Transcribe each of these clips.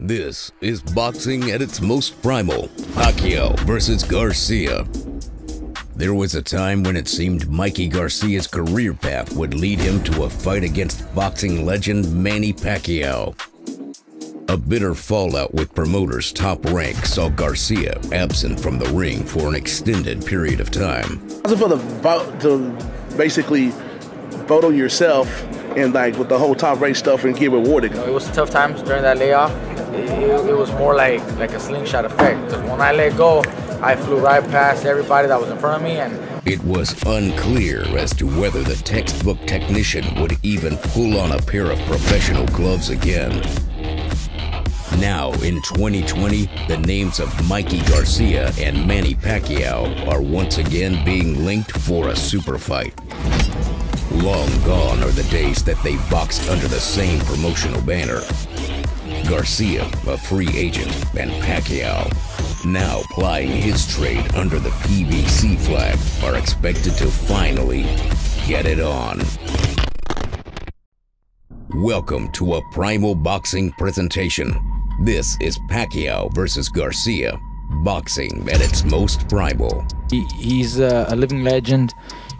This is boxing at its most primal. Pacquiao versus Garcia. There was a time when it seemed Mikey Garcia's career path would lead him to a fight against boxing legend Manny Pacquiao. A bitter fallout with promoters' top rank saw Garcia absent from the ring for an extended period of time. How's it feel to basically vote on yourself and like with the whole top rank stuff and get rewarded? It was tough times during that layoff. It was more like a slingshot effect, because when I let go, I flew right past everybody that was in front of me. And it was unclear as to whether the textbook technician would even pull on a pair of professional gloves again. Now, in 2020, the names of Mikey Garcia and Manny Pacquiao are once again being linked for a super fight. Long gone are the days that they boxed under the same promotional banner. Garcia, a free agent, and Pacquiao, now plying his trade under the PBC flag, are expected to finally get it on. Welcome to a Primal Boxing presentation. This is Pacquiao versus Garcia, boxing at its most primal. he's a living legend.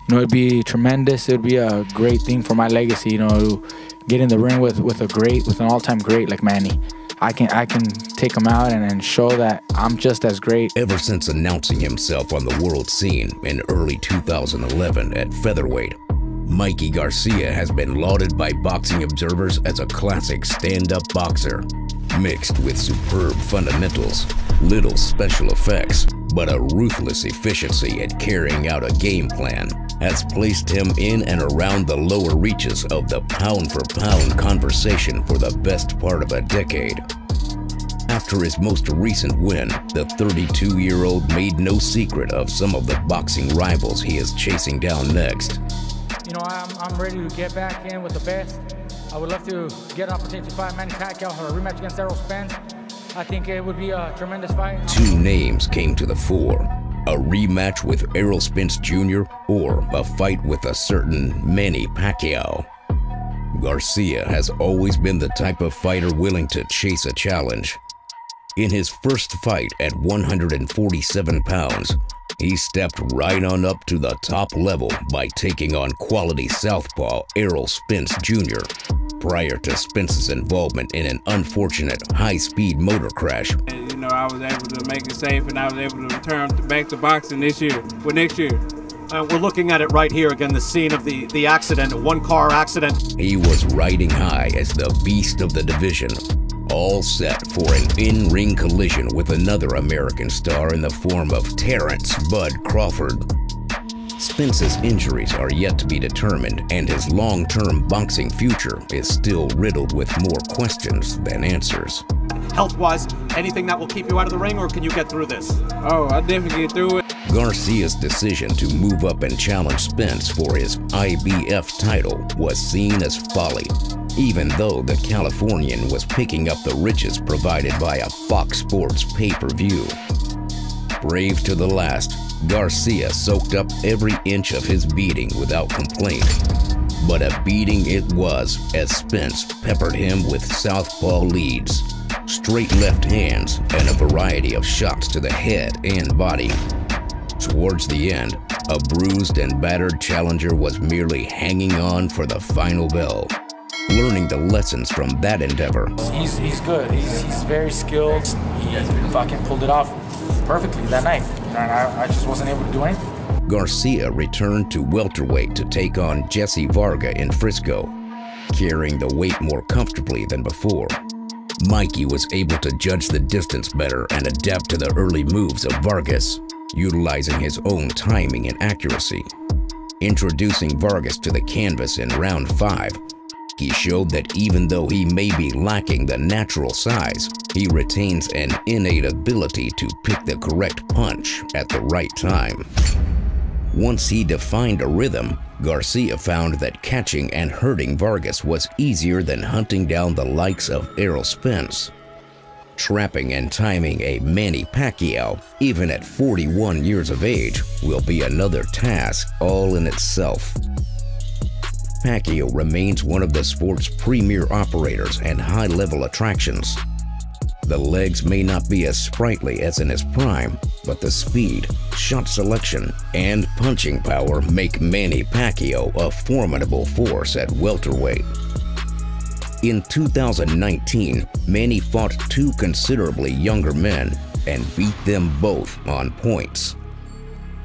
You know, it'd be tremendous. It'd be a great thing for my legacy. You know, to get in the ring with an all-time great like Manny. I can take him out and show that I'm just as great. Ever since announcing himself on the world scene in early 2011 at featherweight, Mikey Garcia has been lauded by boxing observers as a classic stand-up boxer, mixed with superb fundamentals, little special effects, but a ruthless efficiency at carrying out a game plan has placed him in and around the lower reaches of the pound-for-pound conversation for the best part of a decade. After his most recent win, the 32-year-old made no secret of some of the boxing rivals he is chasing down next. You know, I'm ready to get back in with the best. I would love to get an opportunity to fight Manny Pacquiao or a rematch against Errol Spence. I think it would be a tremendous fight. Two names came to the fore: a rematch with Errol Spence Jr. or a fight with a certain Manny Pacquiao. Garcia has always been the type of fighter willing to chase a challenge. In his first fight at 147 pounds, he stepped right on up to the top level by taking on quality southpaw Errol Spence Jr. prior to Spence's involvement in an unfortunate high-speed motor crash. And, you know, I was able to make it safe, and I was able to return back to boxing next year. We're looking at it right here again, the scene of the accident, one car accident. He was riding high as the beast of the division, all set for an in-ring collision with another American star in the form of Terrence "Bud" Crawford. Spence's injuries are yet to be determined, and his long-term boxing future is still riddled with more questions than answers. Health-wise, anything that will keep you out of the ring, or can you get through this? Oh, I definitely get through it. Garcia's decision to move up and challenge Spence for his IBF title was seen as folly, even though the Californian was picking up the riches provided by a Fox Sports pay-per-view. Brave to the last, Garcia soaked up every inch of his beating without complaint. But a beating it was, as Spence peppered him with southpaw leads, straight left hands, and a variety of shots to the head and body. Towards the end, a bruised and battered challenger was merely hanging on for the final bell. Learning the lessons from that endeavor. He's good. He's very skilled. He fucking pulled it off perfectly that night. And I just wasn't able to do anything. Garcia returned to welterweight to take on Jesse Varga in Frisco, carrying the weight more comfortably than before. Mikey was able to judge the distance better and adapt to the early moves of Vargas, utilizing his own timing and accuracy. Introducing Vargas to the canvas in round 5, he showed that even though he may be lacking the natural size, he retains an innate ability to pick the correct punch at the right time. Once he defined a rhythm, Garcia found that catching and hurting Vargas was easier than hunting down the likes of Errol Spence. Trapping and timing a Manny Pacquiao, even at 41 years of age, will be another task all in itself. Pacquiao remains one of the sport's premier operators and high-level attractions. The legs may not be as sprightly as in his prime, but the speed, shot selection, and punching power make Manny Pacquiao a formidable force at welterweight. In 2019, Manny fought two considerably younger men and beat them both on points.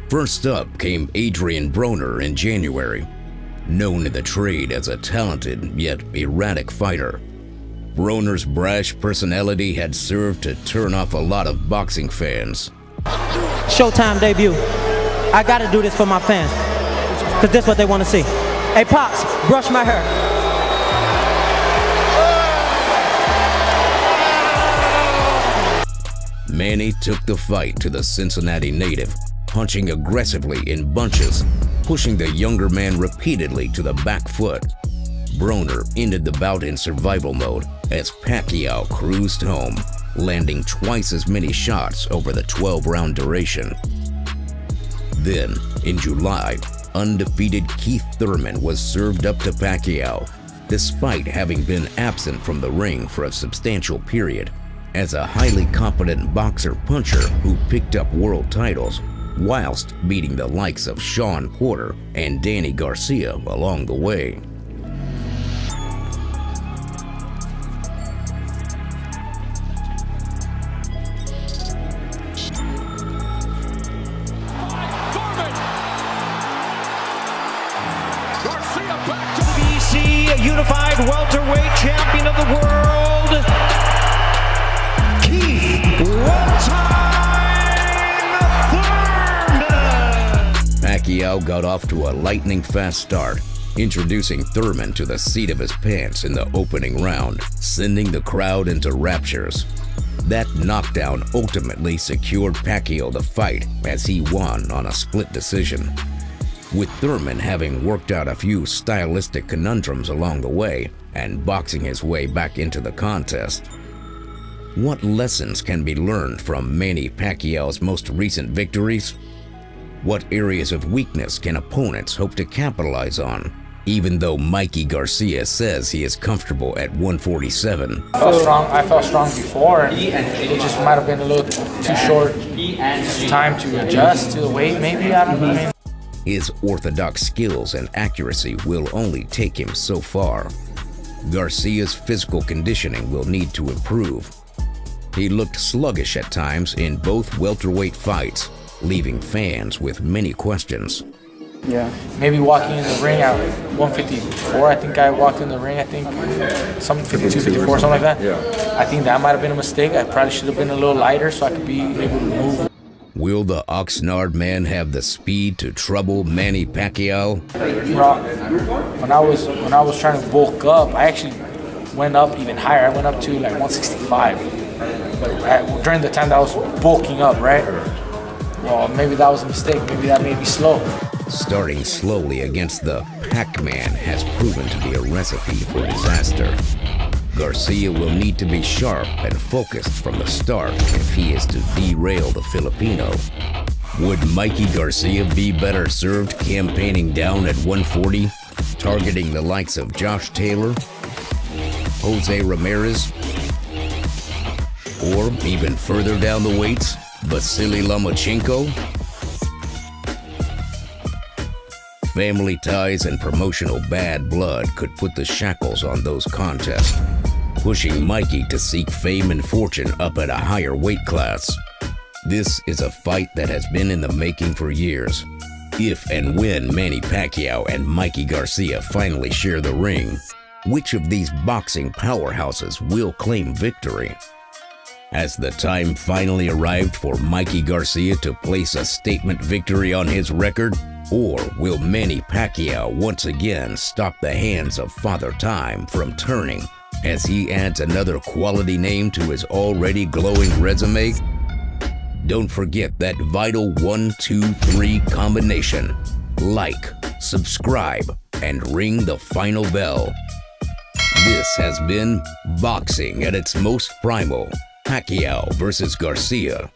First up came Adrian Broner in January, known in the trade as a talented yet erratic fighter. Broner's brash personality had served to turn off a lot of boxing fans. Showtime debut. I gotta do this for my fans, because this is what they want to see. Hey Pops, brush my hair. Manny took the fight to the Cincinnati native, punching aggressively in bunches, pushing the younger man repeatedly to the back foot. Broner ended the bout in survival mode as Pacquiao cruised home, landing twice as many shots over the 12-round duration. Then, in July, undefeated Keith Thurman was served up to Pacquiao, despite having been absent from the ring for a substantial period, as a highly competent boxer-puncher who picked up world titles, whilst beating the likes of Shawn Porter and Manny Garcia along the way. BC Unified Welterweight Champion of the World, Keith Thurman. Pacquiao got off to a lightning-fast start, introducing Thurman to the seat of his pants in the opening round, sending the crowd into raptures. That knockdown ultimately secured Pacquiao the fight as he won on a split decision, with Thurman having worked out a few stylistic conundrums along the way and boxing his way back into the contest. What lessons can be learned from Manny Pacquiao's most recent victories? What areas of weakness can opponents hope to capitalize on, even though Mikey Garcia says he is comfortable at 147? I felt strong before, and it just might have been a little too short time to adjust to the weight, maybe. I don't know. His orthodox skills and accuracy will only take him so far. Garcia's physical conditioning will need to improve. He looked sluggish at times in both welterweight fights, leaving fans with many questions. Yeah, maybe walking in the ring at 154. I think I walked in the ring, some 52, 54, something like that. Yeah. I think that might have been a mistake. I probably should have been a little lighter so I could be able to move. Will the Oxnard man have the speed to trouble Manny Pacquiao? When I was trying to bulk up, I actually went up even higher. I went up to like 165. But during the time that I was bulking up, right? Well, maybe that was a mistake. Maybe that made me slow. Starting slowly against the Pac-Man has proven to be a recipe for disaster. Garcia will need to be sharp and focused from the start if he is to derail the Filipino. Would Mikey Garcia be better served campaigning down at 140, targeting the likes of Josh Taylor, Jose Ramirez, or even further down the weights, Vasily Lomachenko? Family ties and promotional bad blood could put the shackles on those contests, pushing Mikey to seek fame and fortune up at a higher weight class. This is a fight that has been in the making for years. If and when Manny Pacquiao and Mikey Garcia finally share the ring, which of these boxing powerhouses will claim victory? Has the time finally arrived for Mikey Garcia to place a statement victory on his record? Or will Manny Pacquiao once again stop the hands of Father Time from turning as he adds another quality name to his already glowing resume? Don't forget that vital 1, 2, 3 combination. Like, subscribe, and ring the final bell. This has been Boxing at its Most Primal, Pacquiao versus Garcia.